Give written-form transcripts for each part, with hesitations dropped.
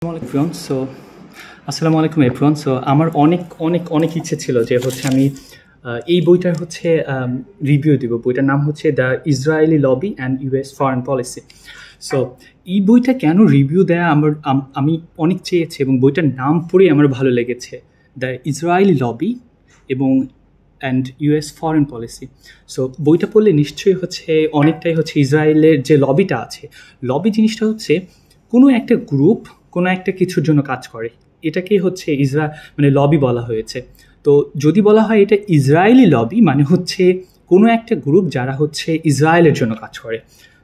আসসালামু আলাইকুম everyone. So আমার অনেক অনেক অনেক ইচ্ছে ছিল যে আমি এই বইটার রিভিউ দিব। বইটার নাম হচ্ছে the Israeli lobby and US foreign policy. So এই বইটা কেন রিভিউ দেয়া আমি অনেক চেয়েছি এবং বইটার নাম পড়েই আমার ভালো লেগেছে, দ্য ইসরায়েলি লবি এবং and US foreign policy. So বইটা পড়লে নিশ্চয়ই অনেকটাই ইসরায়েলের যে লবিটা আছে, লবি জিনিসটা কোনো একটা গ্রুপ কোনো একটা কিছুর জন্য কাজ করে, এটাকেই লবি বলা হয়েছে। তো যদি বলা হয় এটা ইসরায়েলি লবি, মানে কোনো একটা গ্রুপ যারা ইসরায়েলের জন্য কাজ করে।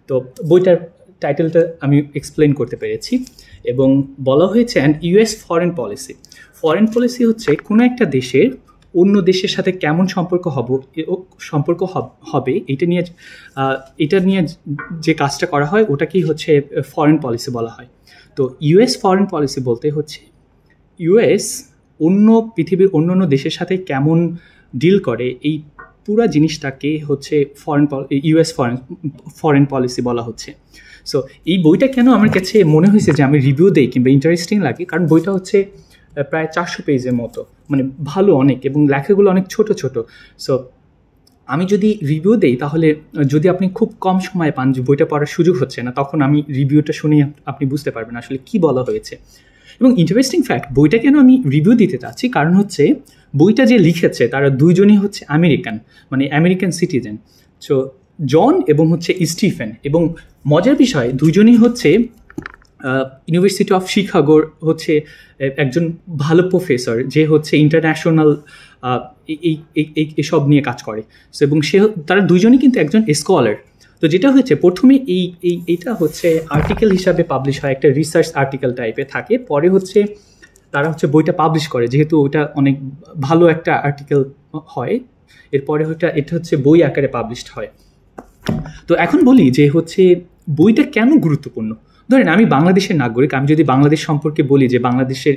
তো বইটার টাইটেলটা আমি এক্সপ্লেন করতে পেরেছি এবং বলা হয়েছে and US foreign policy. Foreign policy কোনো একটা দেশের অন্য দেশের সাথে কেমন সম্পর্ক হবে এটা নিয়ে যে কাজটা করা হয় ওটাকেই ফরেন পলিসি বলা হয়। তো ইউএস ফরেন পলিসি বলতে ইউএস পৃথিবীর অন্য দেশের সাথে কেমন ডিল করে, এই পুরা জিনিসটাকে ইউএস ফরেন পলিসি বলা হচ্ছে। সো এই বইটা কেন আমার কাছে মনে হয়েছে যে আমি রিভিউ দেই কিংবা ইন্টারেস্টিং লাগে, কারণ বইটা প্রায় 400 পেজের মতো, মানে ভালো অনেক, এবং লেখাগুলো অনেক ছোট ছোট। সো আমি যদি রিভিউ দেই তাহলে যদি আপনি খুব কম সময় পান যে বইটা পড়ার সুযোগ হচ্ছে না, তখন আমি রিভিউটা শুনে আপনি বুঝতে পারবেন আসলে কি বলা হয়েছে। এবং ইন্টারেস্টিং ফ্যাক্ট, বইটা কেন আমি রিভিউ দিতে চাচ্ছি কারণ বইটা যে লিখেছে তারা দুইজনই আমেরিকান, মানে আমেরিকান সিটিজেন। সো জন এবং স্টিফেন, এবং মজার বিষয় দুইজনই ইউনিভার্সিটি অফ শিকাগোর একজন ভালো প্রফেসর, যে ইন্টারন্যাশনাল এসব নিয়ে কাজ করে। সো এবং তারা দুইজনই কিন্তু একজন স্কলার। তো যেটা প্রথমে এইটা আর্টিকেল হিসাবে পাবলিশ হয়, একটা রিসার্চ আর্টিকেল টাইপে থাকে, পরে তারা বইটা পাবলিশ করে, যেহেতু ওইটা অনেক ভালো একটা আর্টিকেল হয়, এরপরে এটা বই আকারে পাবলিশড হয়। তো এখন বলি যে বইটা কেন গুরুত্বপূর্ণ। ধরেন আমি বাংলাদেশের নাগরিক, আমি যদি বাংলাদেশ সম্পর্কে বলি যে বাংলাদেশের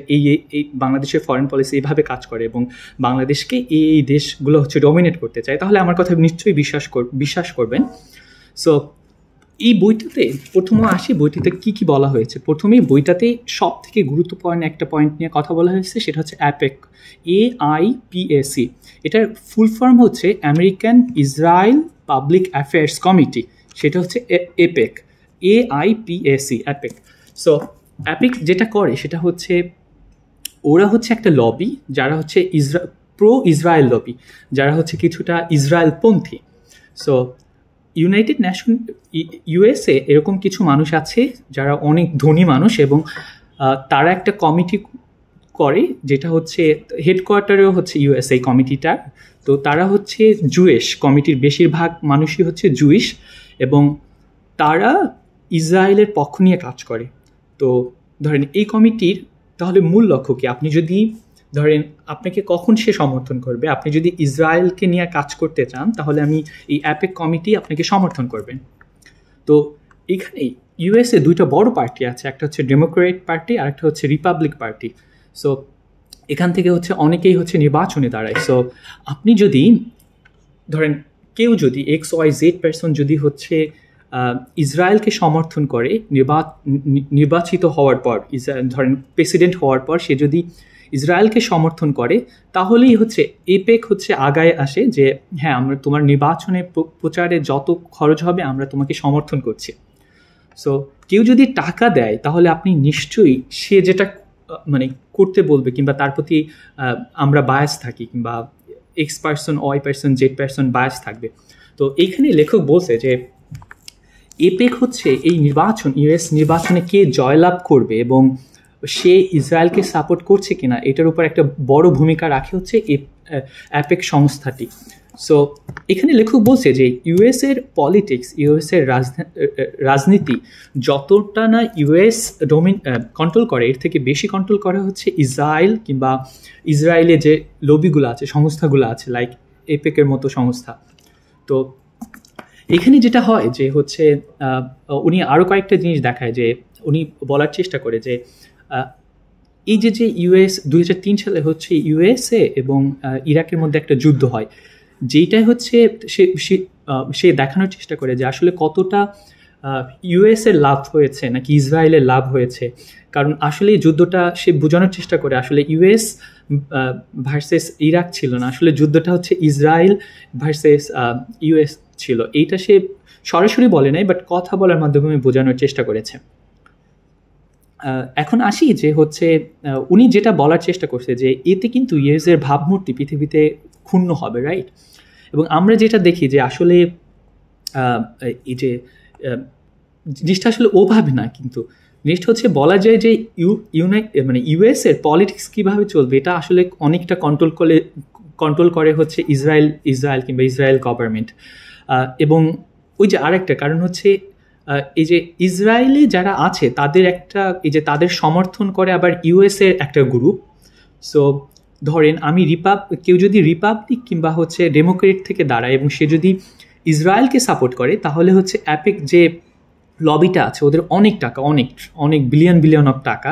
বাংলাদেশের ফরেন পলিসি এইভাবে কাজ করে এবং বাংলাদেশকে এই দেশগুলো ডমিনেট করতে চায়, তাহলে আমার কথা নিশ্চয়ই বিশ্বাস করবেন। সো এই বইটাতে বইটিতে কি বলা হয়েছে। প্রথমেই বইটাতে সব থেকে গুরুত্বপূর্ণ একটা পয়েন্ট নিয়ে কথা বলা হয়েছে, সেটা AIPAC, AIPAC। এটার full form American Israel public affairs committee, সেটা AIPAC, AIPAC। সো AIPAC যেটা করে সেটা ওরা একটা লবি, যারা প্রো ইসরায়েল লবি, যারা কিছুটা ইসরায়েলপন্থী। সো ইউনাইটেড নেশন ইউএসএ এরকম কিছু মানুষ আছে যারা অনেক ধনী মানুষ, এবং তারা একটা কমিটি করে, যেটা হেডকোয়ার্টারেও ইউএসএ কমিটিটার। তো তারা জুয়েশ, কমিটির বেশিরভাগ মানুষই জুইশ, এবং তারা ইসরায়েলের পক্ষ নিয়ে কাজ করে। তো ধরেন এই কমিটির তাহলে মূল লক্ষ্য কি, আপনি যদি ধরেন আপনাকে কখন সে সমর্থন করবে, আপনি যদি ইসরায়েলকে নিয়ে কাজ করতে চান তাহলে এই AIPAC কমিটি আপনাকে সমর্থন করবেন। তো এখানে ইউএসএ দুইটা বড় পার্টি আছে, একটা ডেমোক্রেট পার্টি আর একটা রিপাবলিক পার্টি। সো এখান থেকে অনেকেই নির্বাচনে দাঁড়ায়। সো আপনি যদি ধরেন কেউ যদি XYZ পার্সন যদি ইসরায়েলকে সমর্থন করে নির্বাচিত হওয়ার পর, ধরেন প্রেসিডেন্ট হওয়ার পর সে যদি ইসরায়েলকে সমর্থন করে, তাহলেই AIPAC আগায় আসে যে হ্যাঁ, আমরা তোমার নির্বাচনে প্রচারে যত খরচ হবে আমরা তোমাকে সমর্থন করছি। সো কেউ যদি টাকা দেয় তাহলে আপনি নিশ্চয়ই সে যেটা মানে করতে বলবে, কিংবা তার প্রতি আমরা বায়াস থাকি, কিংবা X person Y person Z person bias থাকবে। তো এইখানে লেখক বলছে যে AIPAC এই ইউএস নির্বাচনে কে জয়লাভ করবে এবং সে ইসরায়েলকে সাপোর্ট করছে কিনা, এটার উপর একটা বড় ভূমিকা রাখে AIPAC সংস্থাটি। সো এখানে লেখক বলছে যে ইউএসের পলিটিক্স, ইউএসের রাজনীতি যতটা না ইউএস কন্ট্রোল করে, এর থেকে বেশি কন্ট্রোল করা ইসরায়েল, কিংবা ইসরায়েলে যে লবিগুলো আছে, সংস্থাগুলো আছে, লাইক AIPAC-এর মতো সংস্থা। তো এখানে যেটা হয় যে উনি আরও কয়েকটা জিনিস দেখায়, যে উনি বলার চেষ্টা করে যে এই যে ইউএস 2003 সালে ইউএসএ এবং ইরাকের মধ্যে একটা যুদ্ধ হয়, যেইটাই সে দেখানোর চেষ্টা করে যে আসলে কতটা ইউএস এর লাভ হয়েছে নাকি ইসরায়েলের লাভ হয়েছে, কারণ আসলে এই যুদ্ধটা সে বোঝানোর চেষ্টা করে আসলে ইউএস ভার্সেস ইরাক ছিল না, আসলে যুদ্ধটা হচ্ছে ইসরায়েল ভার্সেস ইউএস ছিল। এইটা সে সরাসরি বলে নাই, বাট কথা বলার মাধ্যমে বোঝানোর চেষ্টা করেছে। এখন আসি যে হচ্ছে উনি যেটা বলার চেষ্টা করছে যে এতে কিন্তু ইউএস এর ভাবমূর্তি পৃথিবীতে ক্ষুণ্ণ হবে, রাইট? এবং আমরা যেটা দেখি যে আসলে এই যে জিনিসটা আসলে ওভাবে না, কিন্তু জিনিসটা হচ্ছে বলা যায় যে মানে ইউএস এর পলিটিক্স কীভাবে চলবে এটা আসলে অনেকটা কন্ট্রোল করে হচ্ছে ইসরায়েল কিংবা ইসরায়েল গভর্নমেন্ট। এবং ওই যে আরেকটা কারণ হচ্ছে এই যে ইসরায়েলে যারা আছে তাদের একটা এই যে তাদের সমর্থন করে আবার ইউএস এর একটা গ্রুপ। সো ধরেন কেউ যদি রিপাবলিক কিংবা হচ্ছে ডেমোক্রেট থেকে দাঁড়ায় এবং সে যদি ইসরায়েলকে সাপোর্ট করে, তাহলে হচ্ছে অ্যাপেক যে লবিটা আছে ওদের অনেক টাকা, অনেক বিলিয়ন অফ টাকা।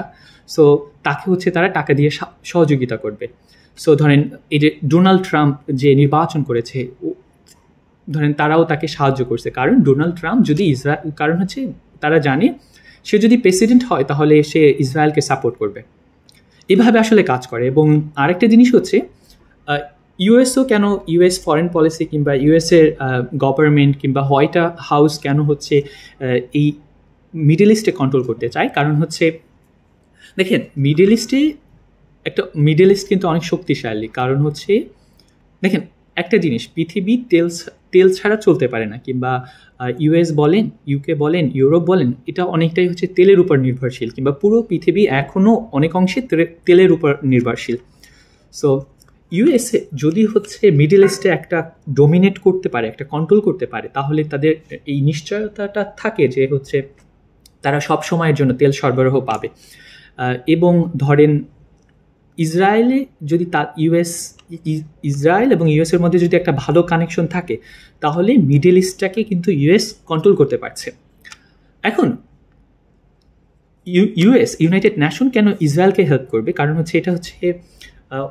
সো তাকে হচ্ছে তারা টাকা দিয়ে সহযোগিতা করবে। সো ধরেন এই যে ডোনাল্ড ট্রাম্প যে নির্বাচন করেছে, ধরেন তারাও তাকে সাহায্য করছে, কারণ ডোনাল্ড ট্রাম্প যদি কারণ হচ্ছে তারা জানে সে যদি প্রেসিডেন্ট হয় তাহলে সে ইসরায়েলকে সাপোর্ট করবে। এভাবে আসলে কাজ করে। এবং আরেকটা জিনিস হচ্ছে ইউএসও কেন, ইউএস ফরেন পলিসি কিংবা ইউএসের গভর্নমেন্ট কিংবা হোয়াইট হাউস কেন হচ্ছে এই মিডল ইস্টে কন্ট্রোল করতে চায়, কারণ হচ্ছে দেখেন মিডল ইস্ট কিন্তু অনেক শক্তিশালী। কারণ হচ্ছে দেখেন একটা জিনিস, পৃথিবী তেল ছাড়া চলতে পারে না, কিংবা ইউএস বলেন, ইউকে বলেন, ইউরোপ বলেন, এটা অনেকটাই হচ্ছে তেলের উপর নির্ভরশীল, কিংবা পুরো পৃথিবী এখনও অনেক অংশে তেলের উপর নির্ভরশীল। সো ইউএসএ যদি হচ্ছে মিডল ইস্টে একটা ডোমিনেট করতে পারে, একটা কন্ট্রোল করতে পারে, তাহলে তাদের এই নিশ্চয়তাটা থাকে যে হচ্ছে তারা সব সময়ের জন্য তেল সরবরাহ পাবে। এবং ধরেন ইসরায়েলে যদি ইসরায়েল এবং ইউএসের মধ্যে যদি একটা ভালো কানেকশন থাকে, তাহলে মিডল ইস্টটাকে কিন্তু ইউএস কন্ট্রোল করতে পারছে। এখন ইউনাইটেড নেশন কেন ইসরায়েলকে হেল্প করবে, কারণ হচ্ছে এটা হচ্ছে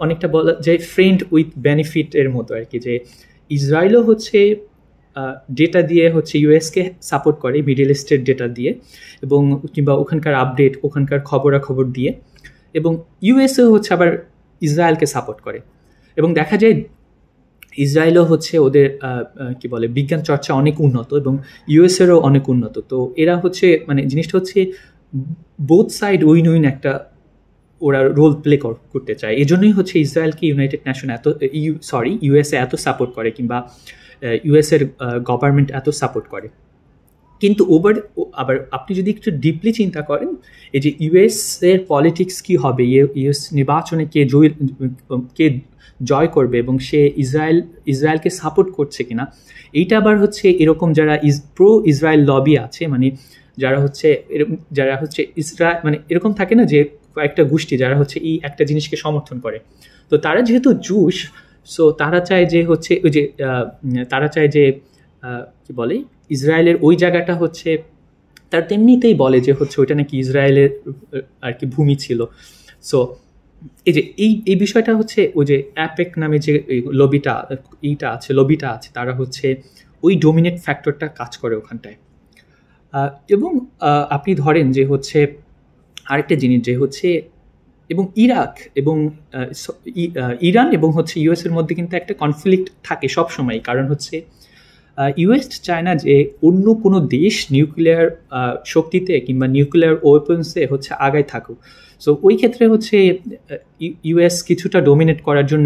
অনেকটা বলা যায় ফ্রেন্ড উইথ বেনিফিটের মতো আর কি, যে ইসরায়েলও হচ্ছে ডেটা দিয়ে হচ্ছে ইউএসকে সাপোর্ট করে মিডল ইস্টের ডেটা দিয়ে, এবং কিংবা ওখানকার আপডেট, ওখানকার খবরাখবর দিয়ে, এবং ইউএসএ হচ্ছে আবার ইসরায়েলকে সাপোর্ট করে। এবং দেখা যায় ইসরায়েলও হচ্ছে ওদের কি বলে বিজ্ঞান চর্চা অনেক উন্নত, এবং ইউএসএরও অনেক উন্নত। তো এরা হচ্ছে মানে জিনিসটা হচ্ছে বোথ সাইড উইন একটা ওরা রোল প্লে করতে চায়। এই জন্যই হচ্ছে ইসরায়েলকে ইউনাইটেড নেশন ইউএসএ এত সাপোর্ট করে, কিংবা ইউএসএর গভর্নমেন্ট এত সাপোর্ট করে। কিন্তু আবার আপনি যদি একটু ডিপলি চিন্তা করেন, এই যে ইউএসের পলিটিক্স কি হবে, ইউএস নির্বাচনে কে জয় করবে এবং সে ইসরায়েলকে সাপোর্ট করছে কিনা, এইটা আবার হচ্ছে এরকম যারা প্রো ইসরায়েল লবি আছে, মানে যারা হচ্ছে ইসরায়েল মানে এরকম থাকে না যে কয়েকটা গোষ্ঠী যারা হচ্ছে এই একটা জিনিসকে সমর্থন করে। তো তারা যেহেতু জুস, সো তারা চায় যে হচ্ছে ওই যে কি বলে ইসরায়েলের ওই জায়গাটা হচ্ছে তার তেমনিতেই বলে যে হচ্ছে ওইটা নাকি ইসরায়েলের আর কি ভূমি ছিল। সো এই যে এই বিষয়টা হচ্ছে ওই যে অ্যাপেক নামে যে লবিটা আছে, তারা হচ্ছে ওই ডোমিনেট ফ্যাক্টরটা কাজ করে ওখানটায়। এবং আপনি ধরেন যে হচ্ছে আরেকটা জিনিস যে হচ্ছে এবং ইরান এবং হচ্ছে ইউএসের মধ্যে কিন্তু একটা কনফ্লিক্ট থাকে সবসময়, কারণ হচ্ছে ইউএস চায় না যে অন্য কোনো দেশ নিউক্লিয়ার শক্তিতে কিংবা নিউক্লিয়ার ওয়েপন্সে হচ্ছে আগায় থাকুক। সো ওই ক্ষেত্রে হচ্ছে ইউএস কিছুটা ডোমিনেট করার জন্য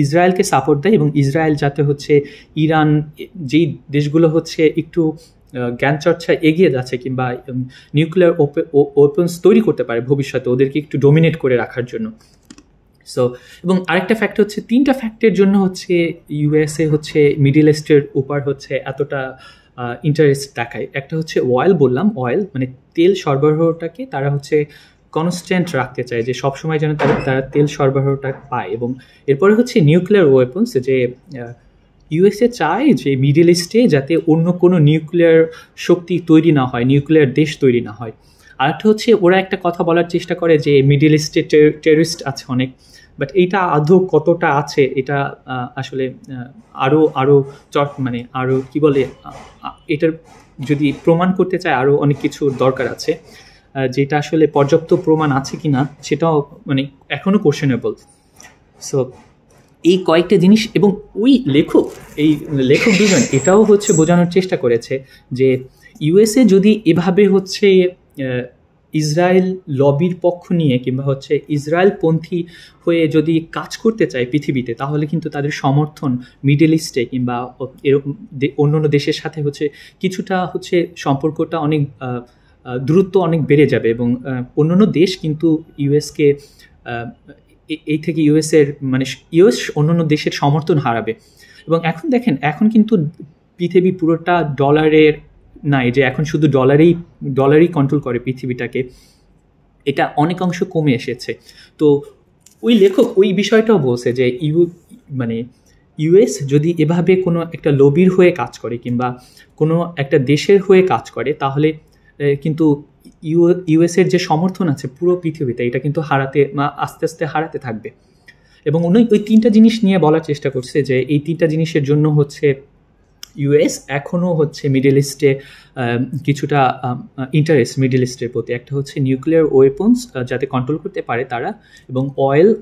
ইসরায়েলকে সাপোর্ট দেয়, এবং ইসরায়েল যাতে হচ্ছে ইরান যেই দেশগুলো হচ্ছে একটু জ্ঞান চর্চা এগিয়ে যাচ্ছে কিংবা নিউক্লিয়ার ওয়েপন্স তৈরি করতে পারে ভবিষ্যতে, ওদেরকে একটু ডোমিনেট করে রাখার জন্য। সো এবং আরেকটা ফ্যাক্টর হচ্ছে, তিনটা ফ্যাক্টরের জন্য হচ্ছে ইউএসএ হচ্ছে মিডল ইস্টের উপর হচ্ছে এতটা ইন্টারেস্ট দেখায়। একটা হচ্ছে অয়েল মানে তেল সরবরাহটাকে তারা হচ্ছে কনস্ট্যান্ট রাখতে চায়, যে সবসময় যেন তারা তেল সরবরাহটা পায়। এবং এরপরে হচ্ছে নিউক্লিয়ার ওয়েপন্স, যে ইউএসএ চায় যে মিডল ইস্টে যাতে অন্য কোনো নিউক্লিয়ার শক্তি তৈরি না হয়, নিউক্লিয়ার দেশ তৈরি না হয়। আরেকটা হচ্ছে ওরা একটা কথা বলার চেষ্টা করে যে মিডল ইস্টে টেররিস্ট আছে অনেক, বাট এইটা আদৌ কতটা আছে এটা আসলে আরও মানে আরও কি বলে এটার যদি প্রমাণ করতে চায় আরও অনেক কিছু দরকার আছে, যেটা আসলে পর্যাপ্ত প্রমাণ আছে কি না সেটাও মানে এখনও কোশ্চেনেবল। সো এই কয়েকটা জিনিস, এবং ওই লেখক দুজন এটাও হচ্ছে বোঝানোর চেষ্টা করেছে যে ইউএসএ যদি এভাবে হচ্ছে ইসরায়েল লবির পক্ষ নিয়ে কিংবা হচ্ছে ইসরায়েলপন্থী হয়ে যদি কাজ করতে চায় পৃথিবীতে, তাহলে কিন্তু তাদের সমর্থন মিডল ইস্টে কিংবা এরকম অন্যান্য দেশের সাথে হচ্ছে কিছুটা হচ্ছে সম্পর্কটা অনেক দূরত্ব অনেক বেড়ে যাবে, এবং অন্যান্য দেশ কিন্তু ইউএসকে এই থেকে ইউএস অন্যান্য দেশের সমর্থন হারাবে। এবং এখন দেখেন, এখন কিন্তু পৃথিবী পুরোটা ডলারের নাই, যে এখন শুধু ডলারই কন্ট্রোল করে পৃথিবীটাকে, এটা অনেক অংশ কমে এসেছে। তো ওই লেখক ওই বিষয়টাও বলছে যে ইউএস যদি এভাবে কোনো একটা লবির হয়ে কাজ করে কিংবা কোনো একটা দেশের হয়ে কাজ করে, তাহলে কিন্তু ইউএসের যে সমর্থন আছে পুরো পৃথিবীতে, এটা কিন্তু আস্তে আস্তে হারাতে থাকবে। এবং উনি ওই তিনটা জিনিস নিয়ে বলার চেষ্টা করছে যে এই তিনটা জিনিসের জন্য হচ্ছে ইউএস এখনও হচ্ছে মিডল ইস্টে কিছুটা ইন্টারেস্ট মিডল ইস্টের প্রতি। একটা হচ্ছে নিউক্লিয়ার ওয়েপন্স যাতে কন্ট্রোল করতে পারে তারা, এবং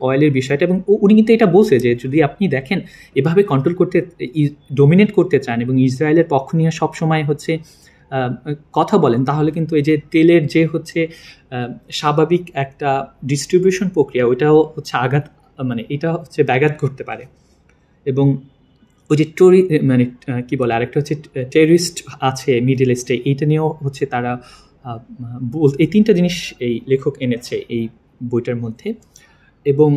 অয়েলের বিষয়টা। এবং উনি কিন্তু এটা বলছে যে যদি আপনি দেখেন এভাবে কন্ট্রোল করতে ডোমিনেট করতে চান এবং ইসরায়েলের পক্ষ নিয়ে সবসময় হচ্ছে কথা বলেন, তাহলে কিন্তু এই যে তেলের যে হচ্ছে স্বাভাবিক একটা ডিস্ট্রিবিউশন প্রক্রিয়া, ওইটাও হচ্ছে এটা হচ্ছে ব্যাঘাত করতে পারে। এবং ওই যে কি বলে আরেকটা হচ্ছে টেররিস্ট আছে মিডল ইস্টে, এইটা নিয়েও হচ্ছে তারা এই তিনটা জিনিস এই লেখক এনেছে এই বইটার মধ্যে। এবং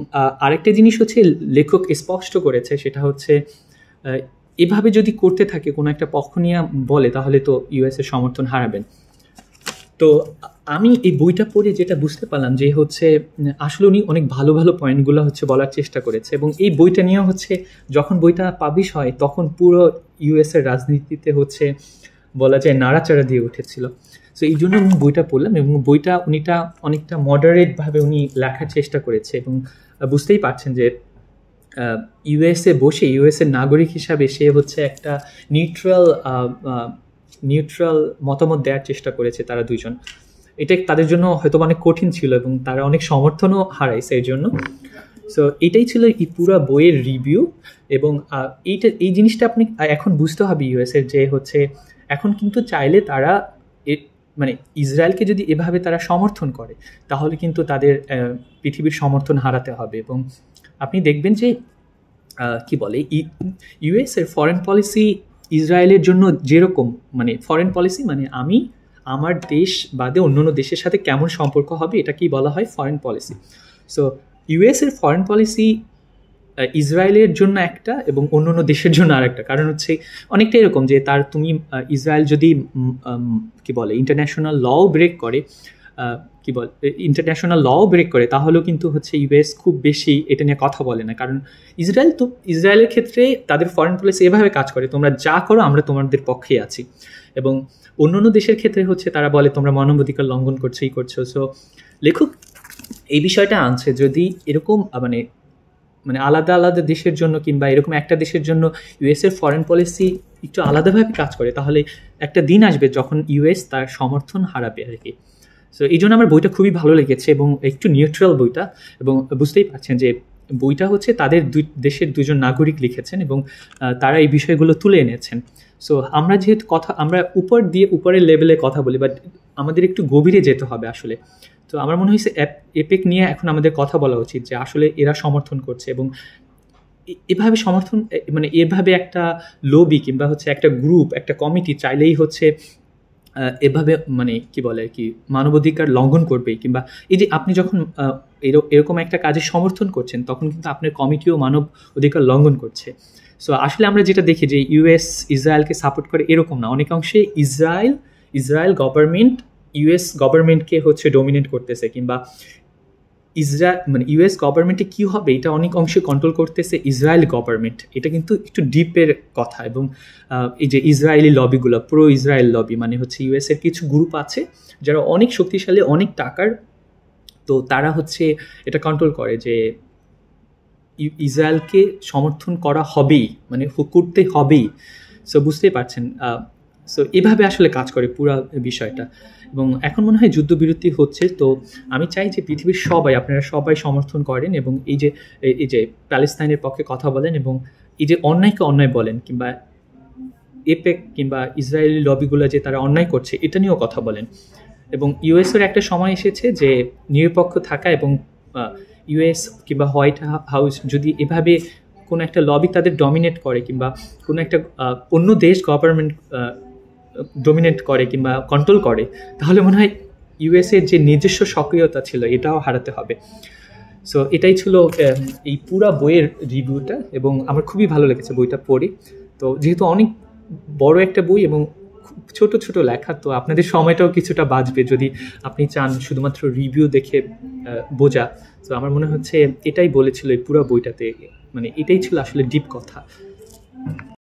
আরেকটা জিনিস হচ্ছে লেখক স্পষ্ট করেছে, সেটা হচ্ছে এভাবে যদি করতে থাকে কোনো একটা পক্ষ নিয়ে বলে, তাহলে তো ইউএসের সমর্থন হারাবেন। তো আমি এই বইটা পড়ে যেটা বুঝতে পারলাম যে হচ্ছে আসলে উনি অনেক ভালো ভালো পয়েন্টগুলো হচ্ছে বলার চেষ্টা করেছে। এবং এই বইটা নিয়ে হচ্ছে যখন বইটা পাবলিশ হয় তখন পুরো ইউএসের রাজনীতিতে হচ্ছে বলা যায় নাড়াচাড়া দিয়ে উঠেছিল। সো এই জন্য আমি বইটা পড়লাম, এবং বইটা উনিটা অনেকটা মডারেটভাবে উনি লেখার চেষ্টা করেছে। এবং বুঝতেই পারছেন যে ইউএসএ বসে ইউএসএর নাগরিক হিসাবে সে হচ্ছে একটা নিউট্রাল মতামত দেওয়ার চেষ্টা করেছে তারা দুইজন। এটা তাদের জন্য হয়তো অনেক কঠিন ছিল, এবং তারা অনেক সমর্থনও হারাইছে এর জন্য। সো এটাই ছিল এই পুরো বইয়ের রিভিউ। এবং এই জিনিসটা আপনি এখন বুঝতে হবে ইউএসএর, যে হচ্ছে এখন কিন্তু চাইলে তারা ইসরায়েলকে যদি এভাবে তারা সমর্থন করে, তাহলে কিন্তু তাদের পৃথিবীর সমর্থন হারাতে হবে। এবং আপনি দেখবেন যে কি বলে ইউএসের ফরেন পলিসি ইসরায়েলের জন্য যেরকম ফরেন পলিসি আমি আমার দেশ বাদে অন্যান্য দেশের সাথে কেমন সম্পর্ক হবে, এটাকেই বলা হয় ফরেন পলিসি। সো ইউএসের ফরেন পলিসি ইসরায়েলের জন্য একটা এবং অন্যান্য দেশের জন্য আর একটা। কারণ হচ্ছে অনেকটা এরকম যে তুমি ইসরায়েল যদি কি বলে ইন্টারন্যাশনাল লও ব্রেক করে, তাহলেও কিন্তু হচ্ছে ইউএস খুব বেশি এটা নিয়ে কথা বলে না। কারণ ইসরায়েলের ক্ষেত্রে তাদের ফরেন পলিসি এভাবে কাজ করে, তোমরা যা করো আমরা তোমাদের পক্ষে আছি। এবং অন্যান্য দেশের ক্ষেত্রে হচ্ছে তারা বলে তোমরা মানবাধিকার লঙ্ঘন করছো, এই করছো। সো লেখক এই বিষয়টা আনছে, যদি এরকম আলাদা আলাদা দেশের জন্য কিংবা এরকম একটা দেশের জন্য ইউএসের ফরেন পলিসি একটু আলাদাভাবে কাজ করে, তাহলে একটা দিন আসবে যখন ইউএস তার সমর্থন হারাবে আর কি। সো এই জন্য আমার বইটা খুবই ভালো লেগেছে, এবং একটু নিউট্রাল বইটা। এবং বুঝতেই পারছেন যে বইটা হচ্ছে তাদের দেশের দুজন নাগরিক লিখেছেন, এবং তারা এই বিষয়গুলো তুলে এনেছেন। সো আমরা যেহেতু আমরা উপরের লেভেলে কথা বলি, বাট আমাদের একটু গভীরে যেতে হবে আসলে। তো আমার মনে হয়েছে এপেক নিয়ে এখন আমাদের কথা বলা উচিত, যে আসলে এরা সমর্থন করছে, এবং এভাবে এভাবে একটা লবি কিংবা হচ্ছে একটা গ্রুপ, একটা কমিটি চাইলেই হচ্ছে এভাবে কি বলে আর কি মানবাধিকার লঙ্ঘন করবে। কিংবা এই যে আপনি যখন এরকম একটা কাজে সমর্থন করছেন, তখন কিন্তু আপনার কমিটিও মানব অধিকার লঙ্ঘন করছে। সো আসলে আমরা যেটা দেখি যে ইউএস ইসরায়েলকে সাপোর্ট করে এরকম না, অনেকাংশে ইসরায়েল গভর্নমেন্ট ইউএস গভর্নমেন্টকে হচ্ছে ডোমিনেট করতেছে, কিংবা ইউএস গভর্নমেন্টে কী হবে এটা অনেক অংশে কন্ট্রোল করতেছে ইসরায়েল গভর্নমেন্ট। এটা কিন্তু একটু ডিপের কথা। এবং এই যে ইসরায়েলি লবিগুলো, প্রো ইসরায়েল লবি, হচ্ছে ইউএসের কিছু গ্রুপ আছে যারা অনেক শক্তিশালী, অনেক টাকার, তো তারা হচ্ছে এটা কন্ট্রোল করে যে ইসরায়েলকে সমর্থন করা হবেই, করতে হবেই। সো বুঝতেই পারছেন। সো এভাবে আসলে কাজ করে পুরো বিষয়টা। এবং এখন মনে হয় যুদ্ধবিরতি হচ্ছে, তো আমি চাই যে পৃথিবীর সবাই, আপনারা সবাই সমর্থন করেন এবং এই যে প্যালেস্তাইনের পক্ষে কথা বলেন এবং এই যে অন্যায়কে অন্যায় বলেন, কিংবা এপেক কিংবা ইসরায়েলি লবিগুলো যে তারা অন্যায় করছে এটা নিয়েও কথা বলেন। এবং ইউএসের একটা সময় এসেছে যে নিরপেক্ষ থাকা, এবং ইউএস কিংবা হোয়াইট হাউস যদি এভাবে কোনো একটা লবি তাদের ডমিনেট করে, কিংবা কোনো একটা অন্য দেশ গভর্নমেন্ট ডমিনেট করে কিংবা কন্ট্রোল করে, তাহলে মনে হয় ইউএসের যে নিজস্ব সক্রিয়তা ছিল এটাও হারাতে হবে। সো এটাই ছিল এই পুরা বইয়ের রিভিউটা, এবং আমার খুবই ভালো লেগেছে বইটা পড়ে। তো যেহেতু অনেক বড় একটা বই এবং ছোট ছোট লেখা, তো আপনাদের সময়টাও কিছুটা বাঁচবে যদি আপনি চান শুধুমাত্র রিভিউ দেখে বোঝা। তো আমার মনে হচ্ছে এটাই বলেছিল এই পুরো বইটাতে, মানে এটাই ছিল আসলে ডিপ কথা।